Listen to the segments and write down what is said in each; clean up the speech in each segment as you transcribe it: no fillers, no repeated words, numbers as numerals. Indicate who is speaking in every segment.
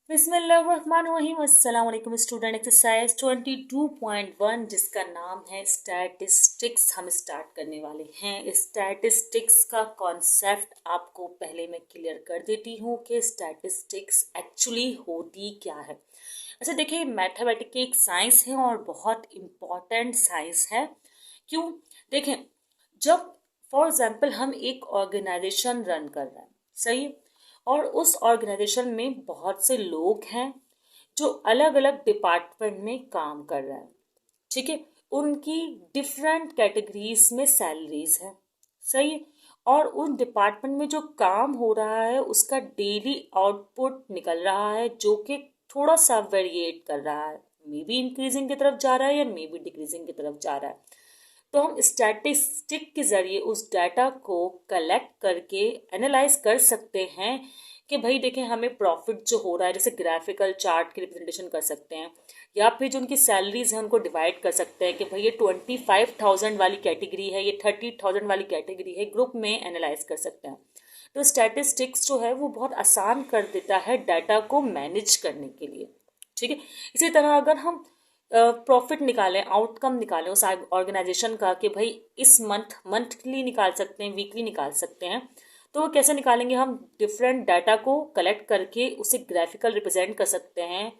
Speaker 1: बिस्मिल्लाहिर्रहमानिर्रहीम। अस्सलाम वालेकुम स्टूडेंट। एक्सरसाइज 22.1 जिसका नाम है स्टैटिस्टिक्स हम स्टार्ट करने वाले हैं। स्टैटिस्टिक्स का कॉन्सेप्ट आपको पहले मैं क्लियर कर देती हूँ कि स्टैटिस्टिक्स एक्चुअली होती क्या है। अच्छा देखिए, मैथमेटिक्स एक साइंस है और बहुत इम्पॉर्टेंट साइंस है। क्यों? देखें, जब फॉर एग्जाम्पल हम एक ऑर्गेनाइजेशन रन कर रहे हैं, सही है? और उस ऑर्गेनाइजेशन में बहुत से लोग हैं जो अलग अलग डिपार्टमेंट में काम कर रहे हैं, ठीक है? उनकी डिफरेंट कैटेगरीज में सैलरीज हैं, सही है? और उन डिपार्टमेंट में जो काम हो रहा है उसका डेली आउटपुट निकल रहा है जो कि थोड़ा सा वेरिएट कर रहा है, मे बी इंक्रीजिंग की तरफ जा रहा है या मे बी डिक्रीजिंग की तरफ जा रहा है। तो हम स्टैटिस्टिक के ज़रिए उस डाटा को कलेक्ट करके एनालाइज कर सकते हैं कि भाई देखें हमें प्रॉफिट जो हो रहा है, जैसे ग्राफिकल चार्ट की रिप्रेजेंटेशन कर सकते हैं, या फिर जो उनकी सैलरीज हैं उनको डिवाइड कर सकते हैं कि भाई ये 25,000 वाली कैटेगरी है, ये 30,000 वाली कैटेगरी है, ग्रुप में एनालाइज कर सकते हैं। तो स्टैटिस्टिक्स जो है वो बहुत आसान कर देता है डाटा को मैनेज करने के लिए, ठीक है? इसी तरह अगर हम प्रॉफिट निकालें, आउटकम निकालें उस ऑर्गेनाइजेशन का कि भाई इस मंथली निकाल सकते हैं, वीकली निकाल सकते हैं, तो वो कैसे निकालेंगे? हम डिफरेंट डाटा को कलेक्ट करके उसे ग्राफिकल रिप्रेजेंट कर सकते हैं,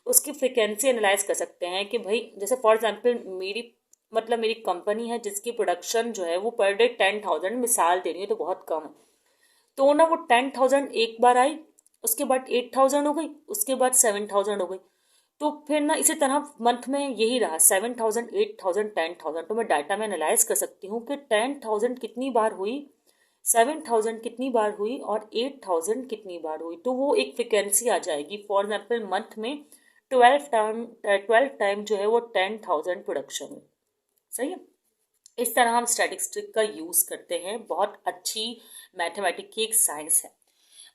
Speaker 1: उसकी फ्रिक्वेंसी एनालाइज कर सकते हैं कि भाई जैसे फॉर एग्जांपल मेरी कंपनी है जिसकी प्रोडक्शन जो है वो पर डे 10,000, मिसाल दे रही है तो बहुत कम है, तो ना वो 10,000 एक बार आई, उसके बाद 8,000 हो गई, उसके बाद 7,000 हो गई। तो फिर ना इसी तरह मंथ में यही रहा, 7,000, 8,000, 10,000। तो मैं डाटा में एनालाइज कर सकती हूँ कि 10,000 कितनी बार हुई, 7,000 कितनी बार हुई और 8,000 कितनी बार हुई। तो वो एक फ्रिक्वेंसी आ जाएगी। फॉर एग्जाम्पल मंथ में 12 टाइम जो है वो 10,000 प्रोडक्शन हुई, सही है? इस तरह हम स्टैटिस्टिक का यूज़ करते हैं। बहुत अच्छी मैथमेटिक्स की एक साइंस है।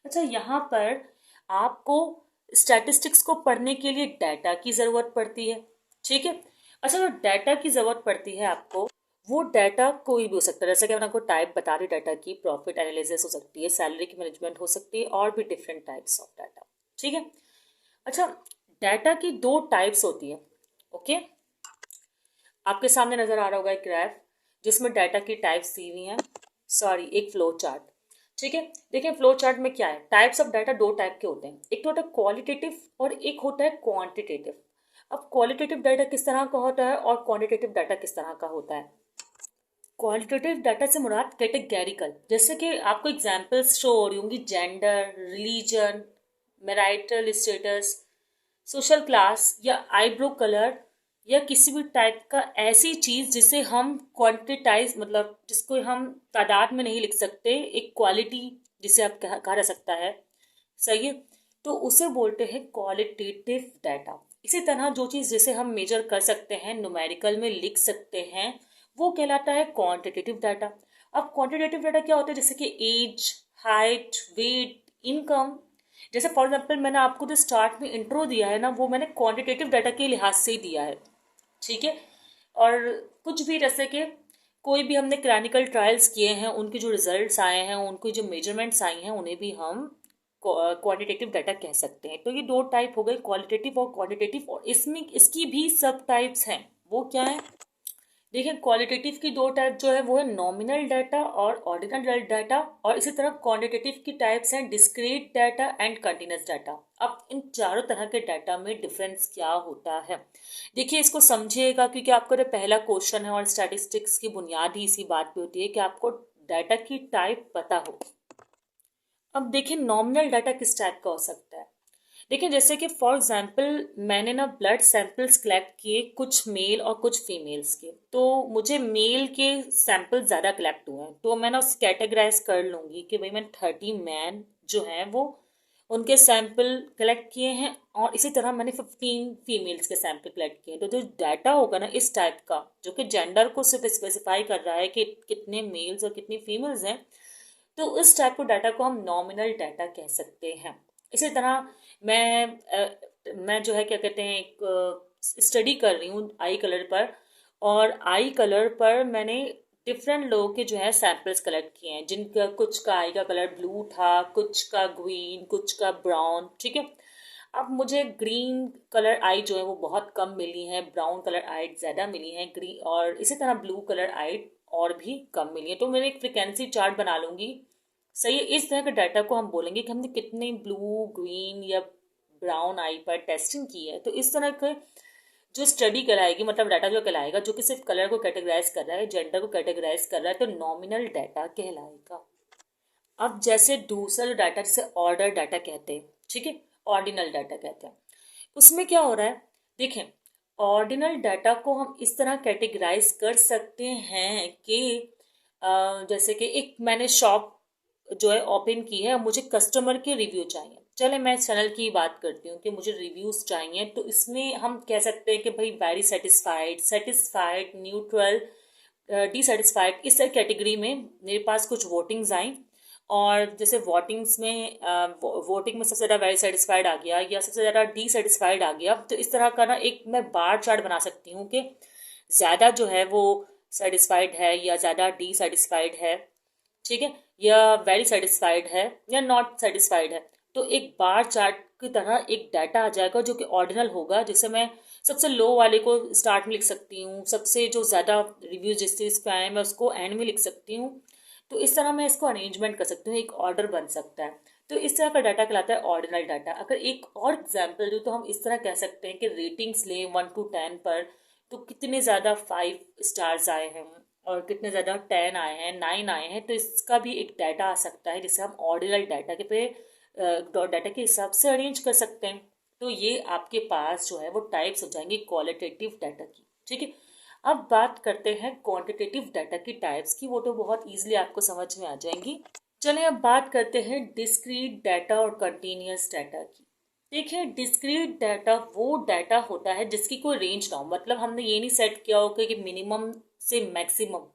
Speaker 1: अच्छा, यहाँ पर आपको स्टैटिस्टिक्स को पढ़ने के लिए डाटा की ज़रूरत पड़ती है, ठीक है? अच्छा, जो डाटा की ज़रूरत पड़ती है आपको, वो डाटा कोई भी हो सकता है। जैसे कि मैंने आपको टाइप बता रही, डाटा की प्रॉफिट एनालिसिस हो सकती है, सैलरी की मैनेजमेंट हो सकती है, और भी डिफरेंट टाइप्स ऑफ डाटा, ठीक है? अच्छा, डाटा की दो टाइप्स होती है, ओके? आपके सामने नजर आ रहा होगा एक ग्राफ जिसमें डाटा की टाइप्स दी हुई हैं, सॉरी एक फ्लो चार्ट, ठीक है? देखिए फ्लो चार्ट में क्या है, टाइप्स ऑफ डाटा दो टाइप के होते हैं, एक तो होता है क्वालिटेटिव और एक होता है क्वांटिटेटिव। अब क्वालिटेटिव डाटा किस तरह का होता है और क्वांटिटेटिव डाटा किस तरह का होता है? क्वालिटेटिव डाटा से मुराद कैटेगरिकल, जैसे कि आपको एग्जांपल्स शो हो रही होंगी, gender, religion, marital status, social class, या आईब्रो कलर, या किसी भी टाइप का ऐसी चीज जिसे हम क्वांटिटाइज, मतलब जिसको हम तादाद में नहीं लिख सकते, एक क्वालिटी जिसे आप कहा जा सकता है, सही है? तो उसे बोलते हैं क्वालिटेटिव डाटा। इसी तरह जो चीज जिसे हम मेजर कर सकते हैं, न्यूमेरिकल में लिख सकते हैं, वो कहलाता है क्वांटिटेटिव डाटा। अब क्वांटिटेटिव डाटा क्या होता है? जैसे कि एज, हाइट, वेट, इनकम। जैसे फॉर एग्जाम्पल मैंने आपको जो स्टार्ट में इंट्रो दिया है ना, वो मैंने क्वांटिटेटिव डाटा के लिहाज से ही दिया है, ठीक है? और कुछ भी जैसे कि कोई भी हमने क्लिनिकल ट्रायल्स किए हैं, उनके जो रिजल्ट्स आए हैं, उनकी जो मेजरमेंट्स आई हैं, उन्हें भी हम क्वांटिटेटिव डाटा कह सकते हैं। तो ये दो टाइप हो गए, क्वालिटेटिव और क्वांटिटेटिव, और इसमें इसकी भी सब टाइप्स हैं। वो क्या है? देखिए, क्वालिटेटिव की दो टाइप जो है वो है नॉमिनल डाटा और ऑर्डिनल डाटा, और इसी तरह क्वांटिटेटिव की टाइप्स हैं discrete data and continuous data. अब इन चारों तरह के डाटा में डिफरेंस क्या होता है, देखिए इसको समझिएगा, क्योंकि आपका जो पहला क्वेश्चन है और स्टैटिस्टिक्स की बुनियाद ही इसी बात पे होती है कि आपको डाटा की टाइप पता हो। अब देखिए नॉमिनल डाटा किस टाइप का हो सकता है। देखिए जैसे कि फॉर एग्जांपल मैंने ना ब्लड सैंपल्स कलेक्ट किए, कुछ मेल और कुछ फीमेल्स के, तो मुझे मेल के सैंपल ज़्यादा कलेक्ट हुए हैं, तो मैं ना उस कैटेगराइज कर लूँगी कि भाई मैंने 30 मैन जो हैं वो उनके सैंपल कलेक्ट किए हैं, और इसी तरह मैंने 15 फीमेल्स के सैंपल कलेक्ट किए हैं। तो जो डाटा होगा ना इस टाइप का, जो कि जेंडर को सिर्फ स्पेसिफाई कर रहा है कि कितने मेल्स और कितनी फीमेल्स हैं, तो इस टाइप को डाटा को हम नॉमिनल डाटा कह सकते हैं। इसी तरह मैं जो है क्या कहते हैं, एक स्टडी कर रही हूँ आई कलर पर, और आई कलर पर मैंने डिफरेंट लोगों के जो है सैंपल्स कलेक्ट किए हैं, जिनका कुछ का आई का कलर ब्लू था, कुछ का ग्रीन, कुछ का ब्राउन, ठीक है? अब मुझे ग्रीन कलर आई जो है वो बहुत कम मिली है, ब्राउन कलर आई ज़्यादा मिली है, ग्रीन और इसी तरह ब्लू कलर आई और भी कम मिली है। तो मैं एक फ्रिक्वेंसी चार्ट बना लूँगी। सही है, इस तरह के डाटा को हम बोलेंगे कि हमने कितने ब्लू, ग्रीन या ब्राउन आई पर टेस्टिंग की है। तो इस तरह के जो स्टडी कराएगी, मतलब डाटा जो कहलाएगा, जो कि सिर्फ कलर को कैटेगराइज कर रहा है, जेंडर को कैटेगराइज कर रहा है, तो नॉमिनल डाटा कहलाएगा। अब जैसे दूसरा जो डाटा जिसे ऑर्डर डाटा कहते हैं, ठीक है, ऑर्डिनल डाटा कहते हैं, उसमें क्या हो रहा है, देखें, ऑर्डिनल डाटा को हम इस तरह कैटेगराइज कर सकते हैं कि जैसे कि एक मैंने शॉप जो है ओपन की है, मुझे कस्टमर के रिव्यू चाहिए। चले मैं चैनल की बात करती हूँ कि मुझे रिव्यूज चाहिए, तो इसमें हम कह सकते हैं कि भाई very satisfied, satisfied, neutral, dissatisfied, इस कैटेगरी में मेरे पास कुछ वोटिंग्स आई। और जैसे वोटिंग्स में वोटिंग में सबसे ज़्यादा वेरी सेटिस्फाइड आ गया या सबसे ज़्यादा डिससेटिस्फाइड आ गया, तो इस तरह का ना एक मैं बार चार्ट बना सकती हूँ कि ज़्यादा जो है वो सेटिस्फाइड है या ज़्यादा डिससेटिस्फाइड है, ठीक है, या वेरी सेटिस्फाइड है या नॉट सेटिस्फाइड है। तो एक बार चार्ट की तरह एक डाटा आ जाएगा जो कि ऑर्डिनल होगा, जिसे मैं सबसे लो वाले को स्टार्ट में लिख सकती हूँ, सबसे जो ज़्यादा रिव्यूज जिस चीज़ पे आए मैं उसको एंड में लिख सकती हूँ। तो इस तरह मैं इसको अरेंजमेंट कर सकती हूँ, एक ऑर्डर बन सकता है। तो इस तरह का डाटा कहलाता है ऑर्डिनल डाटा। अगर एक और एग्जाम्पल दूँ तो हम इस तरह कह सकते हैं कि रेटिंग्स लें 1 to 10 पर, तो कितने ज़्यादा 5 स्टार्स आए हैं और कितने ज़्यादा 10 आए हैं, 9 आए हैं, तो इसका भी एक डाटा आ सकता है जिसे हम ऑर्डिनल डाटा के पे डाटा के हिसाब से अरेंज कर सकते हैं। तो ये आपके पास जो है वो टाइप्स हो जाएंगे क्वालिटेटिव डाटा की, ठीक है। अब बात करते हैं क्वांटिटेटिव डाटा की टाइप्स की, वो तो बहुत इजीली आपको समझ में आ जाएंगी। चलिए अब बात करते हैं डिस्क्रीट डाटा और कंटिन्यूअस डाटा की। देखिए, डिस्क्रीट डाटा वो डाटा होता है जिसकी कोई रेंज ना हो, मतलब हमने ये नहीं सेट किया हो कि मिनिमम से मैक्सिमम,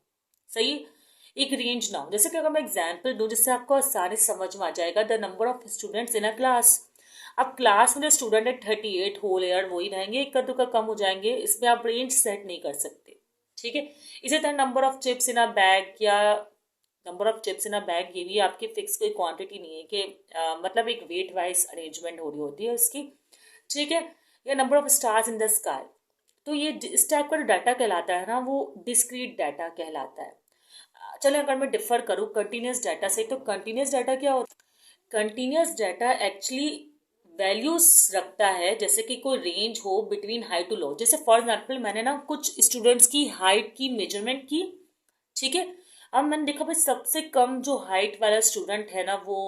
Speaker 1: सही, एक रेंज ना हो। जैसे कि अगर मैं एग्जांपल दूं जिससे आपको आसानी से समझ में आ जाएगा, the number of students in a class. अब क्लास में जो स्टूडेंट है 38 होल ईयर वही रहेंगे, एक कद्दू का कम हो जाएंगे, इसमें आप रेंज सेट नहीं कर सकते, ठीक है। इसी तरह number of chips in a bag या number of chips in a bag, ये भी आपकी फिक्स कोई क्वांटिटी नहीं है कि मतलब एक वेट वाइज अरेंजमेंट हो रही होती है इसकी, ठीक है। या number of stars in the sky. तो ये इस टाइप का जो डाटा कहलाता है ना वो डिस्क्रीट डाटा कहलाता है। चलो अगर मैं डिफर करूँ कंटिन्यूस डाटा से, तो कंटिन्यूस डाटा क्या होता है, कंटिन्यूस डाटा एक्चुअली वैल्यूज रखता है, जैसे कि कोई रेंज हो बिटवीन हाई टू लो। जैसे फॉर एग्जाम्पल मैंने ना कुछ स्टूडेंट्स की हाइट की मेजरमेंट की, ठीक है। अब मैंने देखा भाई सबसे कम जो हाइट वाला स्टूडेंट है ना वो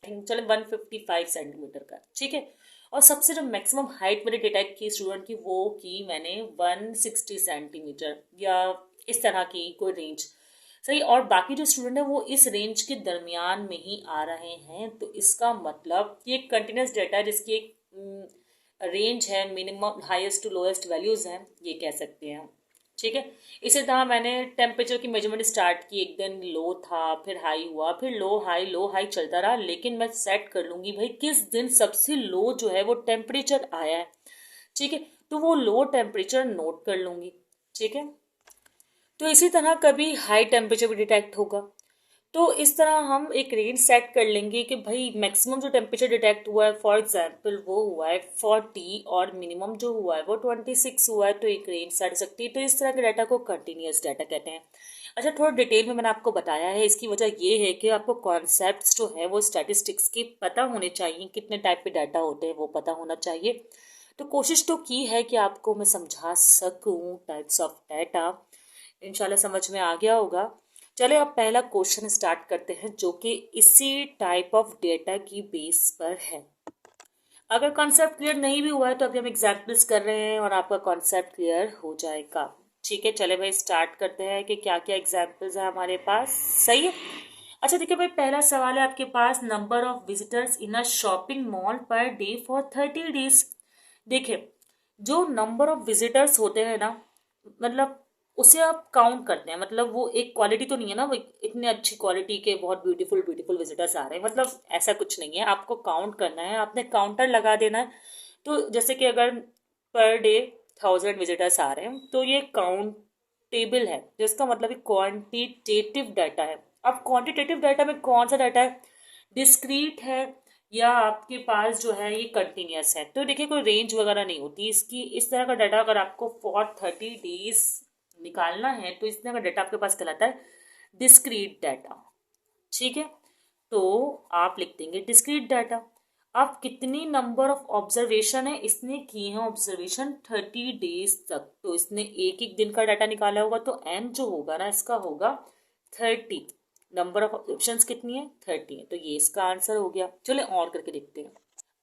Speaker 1: चलो 155 सेंटीमीटर का, ठीक है। और सबसे जो मैक्सिमम हाइट मैंने डिटेक्ट की स्टूडेंट की वो की मैंने 160 सेंटीमीटर या इस तरह की कोई रेंज, सही। और बाकी जो स्टूडेंट है वो इस रेंज के दरमियान में ही आ रहे हैं, तो इसका मतलब ये एक कंटिन्यूस डाटा है जिसकी एक रेंज है, minimum highest to lowest values हैं, ये कह सकते हैं हम, ठीक है। इसी तरह मैंने टेम्परेचर की मेजरमेंट स्टार्ट की, एक दिन लो था, फिर हाई हुआ, फिर लो हाई चलता रहा, लेकिन मैं सेट कर लूंगी भाई किस दिन सबसे लो जो है वो टेम्परेचर आया है, ठीक है। तो वो लो टेम्परेचर नोट कर लूंगी, ठीक है। तो इसी तरह कभी हाई टेम्परेचर भी डिटेक्ट होगा, तो इस तरह हम एक रेंज सेट कर लेंगे कि भाई मैक्सिमम जो टेम्परेचर डिटेक्ट हुआ है फॉर एग्जांपल वो हुआ है 40 और मिनिमम जो हुआ है वो 26 हुआ है, तो एक रेंज सेट हो सकती है। तो इस तरह के डाटा को कंटिन्यूअस डाटा कहते हैं। अच्छा, थोड़ा डिटेल में मैंने आपको बताया है, इसकी वजह ये है कि आपको कॉन्सेप्ट्स जो है वो स्टैटिस्टिक्स के पता होने चाहिए, कितने टाइप के डाटा होते हैं वो पता होना चाहिए। तो कोशिश तो की है कि आपको मैं समझा सकूँ टाइप्स ऑफ डाटा, इंशाल्लाह समझ में आ गया होगा। चले अब पहला क्वेश्चन स्टार्ट करते हैं जो कि इसी टाइप ऑफ डेटा की बेस पर है। अगर कॉन्सेप्ट क्लियर नहीं भी हुआ है तो अभी हम एग्जाम्पल्स कर रहे हैं और आपका कॉन्सेप्ट क्लियर हो जाएगा, ठीक है। चले भाई स्टार्ट करते हैं कि क्या क्या एग्जाम्पल्स है हमारे पास, सही है। अच्छा देखिए भाई, पहला सवाल है आपके पास, number of visitors in a shopping mall per day for 30 days. देखिए, जो नंबर ऑफ विजिटर्स होते हैं ना, मतलब उसे आप काउंट करते हैं, मतलब वो एक क्वालिटी तो नहीं है ना, वो इतने अच्छी क्वालिटी के बहुत ब्यूटीफुल ब्यूटीफुल विजिटर्स आ रहे हैं, मतलब ऐसा कुछ नहीं है, आपको काउंट करना है, आपने काउंटर लगा देना है। तो जैसे कि अगर पर डे 1000 विजिटर्स आ रहे हैं तो ये काउंटेबल है, जिसका मतलब क्वांटिटेटिव डाटा है। अब क्वांटिटेटिव डाटा में कौन सा डाटा है, डिस्क्रीट है या आपके पास जो है ये कंटिन्यूस है। तो देखिए कोई रेंज वगैरह नहीं होती इसकी। इस तरह का डाटा अगर आपको फॉर 30 days निकालना है तो इस तरह का डाटा आपके पास कहलाता है डिस्क्रीट डाटा। ठीक है, तो आप लिख देंगे डिस्क्रीट डाटा। अब कितनी नंबर ऑफ ऑब्जर्वेशन है, इसने किए हैं ऑब्जर्वेशन 30 days तक, तो इसने एक एक दिन का डाटा निकाला होगा, तो एन जो होगा ना इसका होगा 30। नंबर ऑफ ऑब्जर्वेशन कितनी है, 30 है, तो ये इसका आंसर हो गया। चले और करके देखते हैं।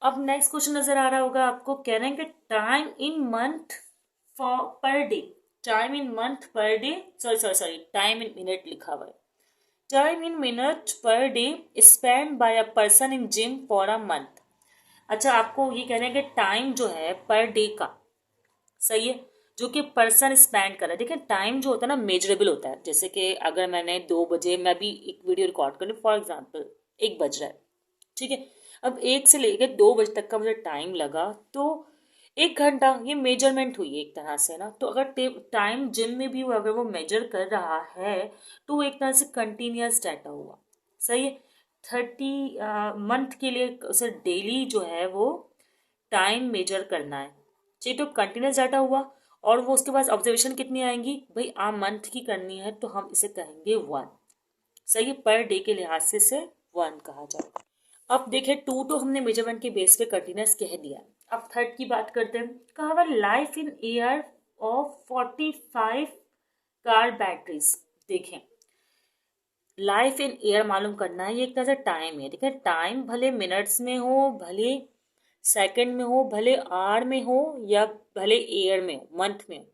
Speaker 1: अब नेक्स्ट क्वेश्चन नजर आ रहा होगा आपको, कह रहे हैं कि time in month for per day, time in month per day, sorry time in minute लिखा हुआ है, time in minute per day spend by a person in gym for a month. अच्छा, आपको ये कह रहे हैं कि टाइम जो है पर डे का, सही है, जो कि पर्सन स्पेंड कर रहा है। देखिए टाइम जो होता है ना मेजरेबल होता है। जैसे कि अगर मैंने 2 बजे मैं भी एक वीडियो रिकॉर्ड कर रही हूँ, फॉर एग्जाम्पल 1 बज रहा है, ठीक है, अब 1 से लेकर 2 बजे तक का मुझे टाइम लगा, तो 1 घंटा ये मेजरमेंट हुई एक तरह से ना। तो अगर टाइम जिम में भी अगर वो मेजर कर रहा है तो वो एक तरह से कंटिन्यूस डाटा हुआ, सही है। 30 मंथ के लिए उसे डेली जो है वो टाइम मेजर करना है, चाहिए, तो कंटिन्यूस डाटा हुआ। और वो उसके बाद ऑब्जर्वेशन कितनी आएंगी भाई, आप मंथ की करनी है तो हम इसे कहेंगे 1, सही है, पर डे के लिहाज से इसे 1 कहा जाएगा। अब देखें 2 तो हमने मेजरमेंट के बेस पे कंटिन्यूस कह दिया। अब थर्ड की बात करते हैं, कहा life in air of 45 car batteries. देखें लाइफ इन एयर मालूम करना है, ये एक तरह से टाइम है। देखिए टाइम भले मिनट्स में हो, भले सेकंड में हो, भले आवर में हो, या भले ईयर में हो, मंथ में हो,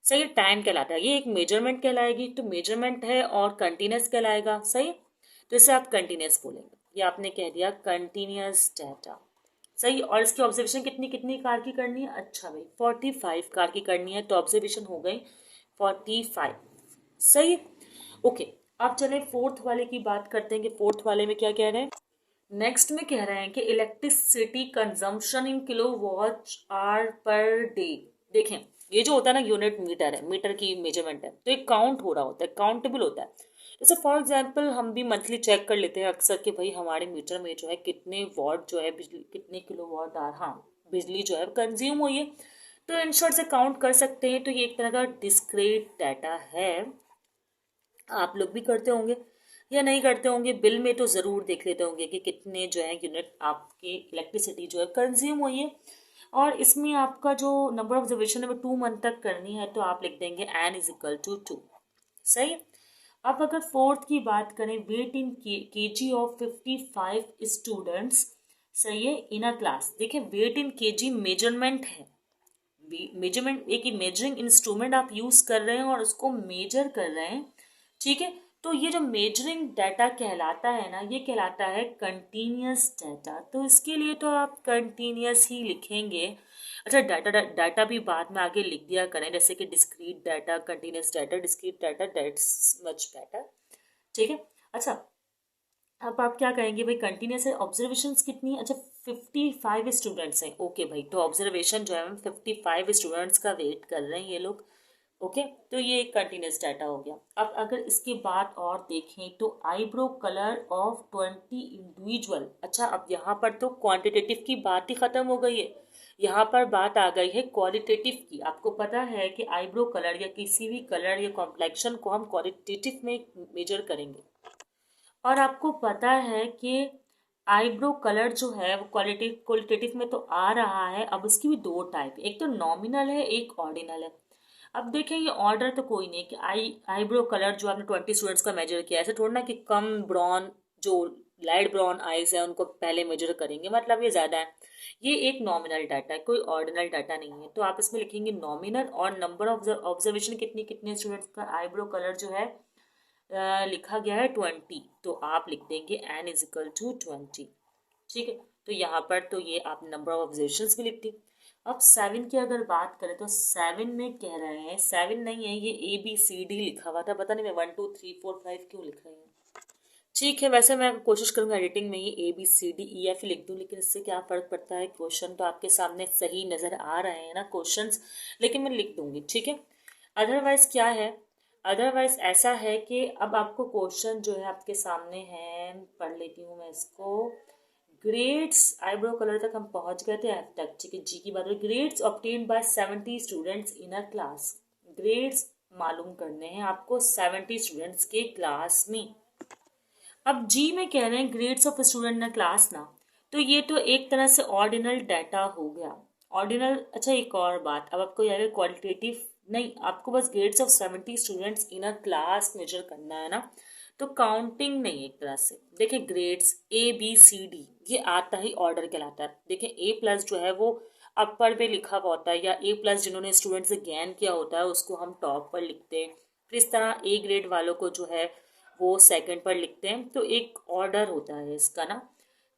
Speaker 1: सही, टाइम कहलाता है। ये एक मेजरमेंट कहलाएगी, तो मेजरमेंट है और कंटिन्यूस कहलाएगा, सही, तो इसे आप कंटिन्यूस बोलेंगे। ये आपने कह दिया कंटिन्यूस डाटा, सही। और इसकी ऑब्जर्वेशन कितनी कितनी कार की करनी है, अच्छा भाई 45 कार की करनी है, तो ऑब्जर्वेशन हो गई 45, सही, ओके। अब चले फोर्थ वाले की बात करते हैं कि फोर्थ वाले में क्या कह रहे हैं। नेक्स्ट में कह रहे हैं कि electricity consumption in kilowatt hour per day. देखें ये जो होता है ना यूनिट मीटर है, मीटर की मेजरमेंट है, तो एक काउंट हो रहा होता है, काउंटेबल होता है। जैसे फॉर एग्जांपल हम भी मंथली चेक कर लेते हैं अक्सर कि भाई हमारे मीटर में जो है कितने वॉट जो है बिजली, कितने किलोवाट आवर, हाँ बिजली जो है कंज्यूम हुई है, तो इन शॉर्ट से काउंट कर सकते हैं। तो ये एक तरह का डिस्क्रीट डाटा है। आप लोग भी करते होंगे या नहीं करते होंगे, बिल में तो ज़रूर देख लेते होंगे कि कितने जो है यूनिट आपके इलेक्ट्रिसिटी जो है कंज्यूम हुई है। और इसमें आपका जो नंबर ऑफ ऑब्जर्वेशन है वो 2 मंथ तक करनी है, तो आप लिख देंगे n इज इक्वल टू 2, सही। अब अगर फोर्थ की बात करें, weight in kg of 55 students, सही है, इन अ क्लास। देखिए वेट इन केजी मेजरमेंट है, मेजरमेंट एक मेजरिंग इंस्ट्रूमेंट आप यूज कर रहे हैं और उसको मेजर कर रहे हैं, ठीक है। तो ये जो मेजरिंग डाटा कहलाता है ना, ये कहलाता है कंटिन्यूस डाटा, तो इसके लिए तो आप कंटिन्यूस ही लिखेंगे। अच्छा डाटा भी बाद में आगे लिख दिया करें, जैसे कि discrete data, continuous data, discrete data, that's much better, ठीक है। अच्छा अब आप क्या कहेंगे भाई, कंटिन्यूस है, ऑब्जर्वेशन कितनी है, अच्छा 55 स्टूडेंट्स हैं, ओके भाई, तो ऑब्जर्वेशन जो है हम 55 स्टूडेंट्स का वेट कर रहे हैं ये लोग, ओके, तो ये एक कंटिन्यूस डाटा हो गया। अब अगर इसके बाद और देखें तो आईब्रो कलर ऑफ 20 इंडिविजुअल। अच्छा अब यहाँ पर तो क्वांटिटेटिव की बात ही खत्म हो गई है, यहाँ पर बात आ गई है क्वालिटेटिव की। आपको पता है कि आईब्रो कलर या किसी भी कलर या कॉम्प्लेक्शन को हम क्वालिटेटिव में मेजर करेंगे, और आपको पता है कि आईब्रो कलर जो है वो क्वालिटेटिव में तो आ रहा है। अब उसकी भी 2 टाइप, एक तो नॉमिनल है, एक ऑर्डिनल है। अब देखें ये ऑर्डर तो कोई नहीं कि आईब्रो कलर जो आपने 20 स्टूडेंट्स का मेजर किया, ऐसे थोड़ा ना कि कम ब्राउन जो लाइट ब्राउन आइज है उनको पहले मेजर करेंगे, मतलब ये ज़्यादा है। ये एक नॉमिनल डाटा है, कोई ऑर्डिनल डाटा नहीं है, तो आप इसमें लिखेंगे नॉमिनल। और नंबर ऑफ ऑब्जर्वेशन कितनी कितने स्टूडेंट्स का आईब्रो कलर जो है लिखा गया है 20, तो आप लिख देंगे n इज इक्वल टू 20, ठीक है। तो यहाँ पर तो ये आप नंबर ऑफ ऑब्जर्वेशंस भी लिख दी। अब 7 की अगर बात करें तो 7 में कह रहे हैं, 7 नहीं है ये ABCD लिखा हुआ था, पता नहीं मैं 1 2 3 4 5 क्यों लिख रही हूँ, ठीक है। वैसे मैं कोशिश करूँगा एडिटिंग में ये ABCDEF लिख दूँ, लेकिन इससे क्या फ़र्क पड़ता है, क्वेश्चन तो आपके सामने सही नज़र आ रहे हैं ना क्वेश्चंस, लेकिन मैं लिख दूँगी, ठीक है। अदरवाइज क्या है, अदरवाइज ऐसा है कि अब आपको क्वेश्चन जो है आपके सामने है, पढ़ लेती हूँ मैं इसको। ग्रेड्स, आईब्रो कलर तक हम पहुंच गए थे, एफ तक, ठीक है। जी की बात है, grades obtained by 70 students in a class. Grades मालूम करने हैं आपको 70 स्टूडेंट्स के क्लास में। अब जी में कह रहे हैं grades of student in a class ना, तो ये तो एक तरह से ऑर्डिनल डाटा हो गया। ऑर्डिनल, अच्छा एक और बात, अब आपको यार क्वालिटेटिव नहीं, आपको बस grades of 70 students in a class measure करना है ना, तो काउंटिंग नहीं। एक तरह से देखिए ग्रेड्स ABCD ये आता ही ऑर्डर कहलाता है। देखिए A+ जो है वो अपर पे लिखा हुआ होता है, या A+ जिन्होंने स्टूडेंट से गेन किया होता है उसको हम टॉप पर लिखते हैं। फिर इस तरह A ग्रेड वालों को जो है वो सेकंड पर लिखते हैं। तो एक ऑर्डर होता है इसका ना,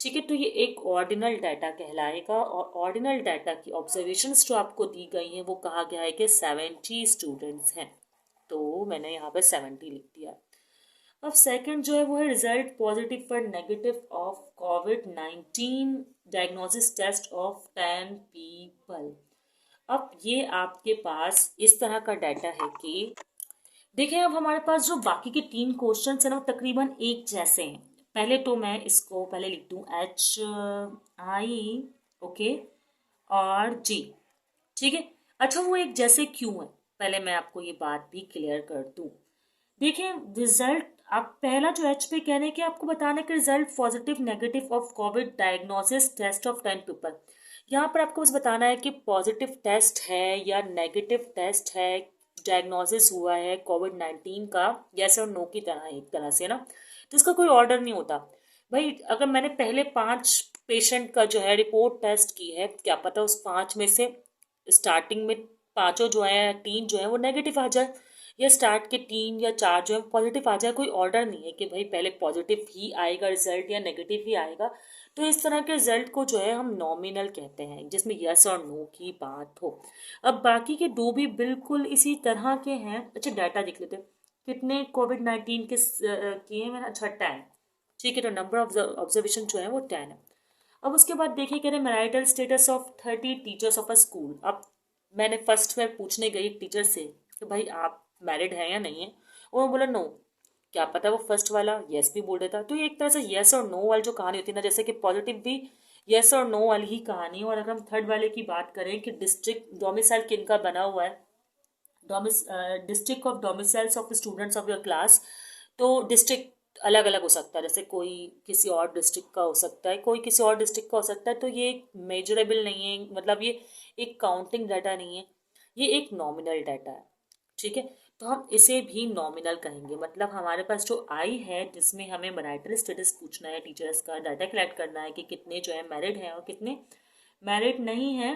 Speaker 1: ठीक है। तो ये एक ऑर्डिनल डाटा कहलाएगा, और ऑर्डिनल डाटा की ऑब्जर्वेशंस जो आपको दी गई हैं वो कहा गया है कि 70 स्टूडेंट्स हैं, तो मैंने यहाँ पे 70 लिख दिया। अब सेकंड जो है वो है रिजल्ट पॉजिटिव पर negative of COVID-19 diagnosis test of 10 people. अब ये आपके पास इस तरह का डाटा है कि देखें, अब हमारे पास जो बाकी के 3 क्वेश्चन है ना वो तकरीबन एक जैसे हैं। पहले तो मैं इसको पहले लिख दूं HI, ओके, और G, ठीक है। अच्छा वो एक जैसे क्यों है, पहले मैं आपको ये बात भी क्लियर कर दूं। देखिए रिजल्ट, आप पहला जो H पे कह रहे हैं कि आपको बताना है कि result positive negative of COVID diagnosis test of 10 people. यहाँ पर आपको बस बताना है कि पॉजिटिव टेस्ट है या नेगेटिव टेस्ट है, डायग्नोसिस हुआ है COVID-19 का, यस और नो की तरह, एक तरह से ना। तो इसका कोई ऑर्डर नहीं होता भाई। अगर मैंने पहले 5 पेशेंट का जो है रिपोर्ट टेस्ट की है, क्या पता उस 5 में से स्टार्टिंग में 5 जो है 3 जो है वो नेगेटिव आ जाए, या स्टार्ट के 3 या 4 जो है पॉजिटिव आ जाए। कोई ऑर्डर नहीं है कि भाई पहले पॉजिटिव ही आएगा रिजल्ट या नेगेटिव ही आएगा। तो इस तरह के रिजल्ट को जो है हम नॉमिनल कहते हैं, जिसमें यस और नो की बात हो। अब बाकी के 2 भी बिल्कुल इसी तरह के हैं। अच्छा डाटा देख लेते हैं, कितने COVID-19 के किए मैंने, अच्छा 10, ठीक है। तो नंबर ऑफ ऑब्जर्वेशन जो है वो 10 है। अब उसके बाद देखिए कह रहे marital status of 30 teachers of a school. अब मैंने फर्स्ट में पूछने गई टीचर से कि भाई आप मैरिड हैं या नहीं है, और बोला नो। क्या पता वो फर्स्ट वाला यस भी बोल देता। तो ये एक तरह से यस और नो वाली जो कहानी होती है ना, जैसे कि पॉजिटिव भी यस और नो वाली ही कहानी। और अगर हम थर्ड वाले की बात करें कि डिस्ट्रिक्ट डोमिसाइल किन का बना हुआ है, district of domiciles of students of your class, तो डिस्ट्रिक्ट अलग अलग हो सकता है, जैसे कोई किसी और डिस्ट्रिक्ट का हो सकता है, कोई किसी और डिस्ट्रिक्ट का हो सकता है। तो ये एक मेजरेबल नहीं है, मतलब ये एक काउंटिंग डाटा नहीं है, ये एक नॉमिनल डाटा है, ठीक है। तो हम इसे भी नॉमिनल कहेंगे। मतलब हमारे पास जो आई है जिसमें हमें मैरिटल स्टेटस पूछना है, टीचर्स का डाटा कलेक्ट करना है कि कितने जो है मैरिड हैं और कितने मैरिड नहीं है,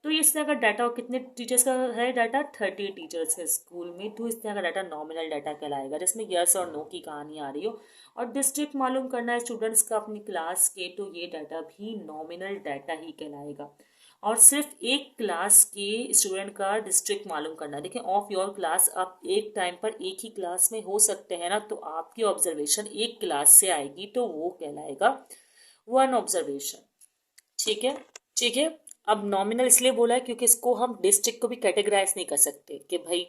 Speaker 1: तो इस तरह का डाटा, और कितने टीचर्स का है डाटा, 30 टीचर्स है स्कूल में, तो इस तरह का डाटा नॉमिनल डाटा कहलाएगा, जिसमें यस और नो की कहानी आ रही हो। और डिस्ट्रिक्ट मालूम करना है स्टूडेंट्स का अपनी क्लास के, तो ये डाटा भी नॉमिनल डाटा ही कहलाएगा। और सिर्फ एक क्लास के स्टूडेंट का डिस्ट्रिक्ट मालूम करना है। देखिए ऑफ योर क्लास, आप एक टाइम पर एक ही क्लास में हो सकते हैं ना, तो आपकी ऑब्जर्वेशन एक क्लास से आएगी, तो वो कहलाएगा 1 ऑब्जर्वेशन, ठीक है, ठीक है। अब नॉमिनल इसलिए बोला है क्योंकि इसको हम डिस्ट्रिक्ट को भी कैटेगराइज नहीं कर सकते कि भाई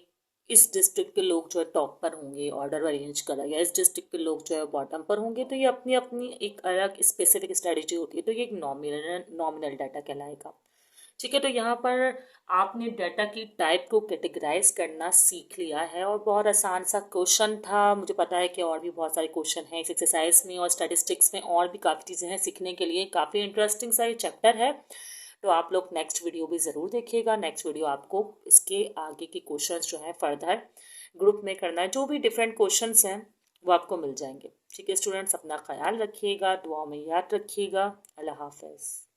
Speaker 1: इस डिस्ट्रिक्ट के लोग जो है टॉप पर होंगे, ऑर्डर अरेंज करा गया, इस डिस्ट्रिक्ट के लोग जो है बॉटम पर होंगे। तो ये अपनी अपनी एक अलग स्पेसिफिक स्ट्रेटेजी होती है, तो ये एक नॉमिनल डाटा कहलाएगा, ठीक है। तो यहाँ पर आपने डाटा की टाइप को कैटेगराइज करना सीख लिया है, और बहुत आसान सा क्वेश्चन था। मुझे पता है कि और भी बहुत सारे क्वेश्चन हैं इस एक्सरसाइज में, और स्टैटिस्टिक्स में और भी काफ़ी चीज़ें हैं सीखने के लिए। काफ़ी इंटरेस्टिंग सा ये चैप्टर है, तो आप लोग नेक्स्ट वीडियो भी ज़रूर देखिएगा। नेक्स्ट वीडियो आपको इसके आगे के क्वेश्चन जो हैं फर्दर ग्रुप में करना है, जो भी डिफरेंट क्वेश्चन हैं वो आपको मिल जाएंगे, ठीक है। स्टूडेंट्स अपना ख्याल रखिएगा, दुआ में याद रखिएगा। अल्लाह हाफ़िज़।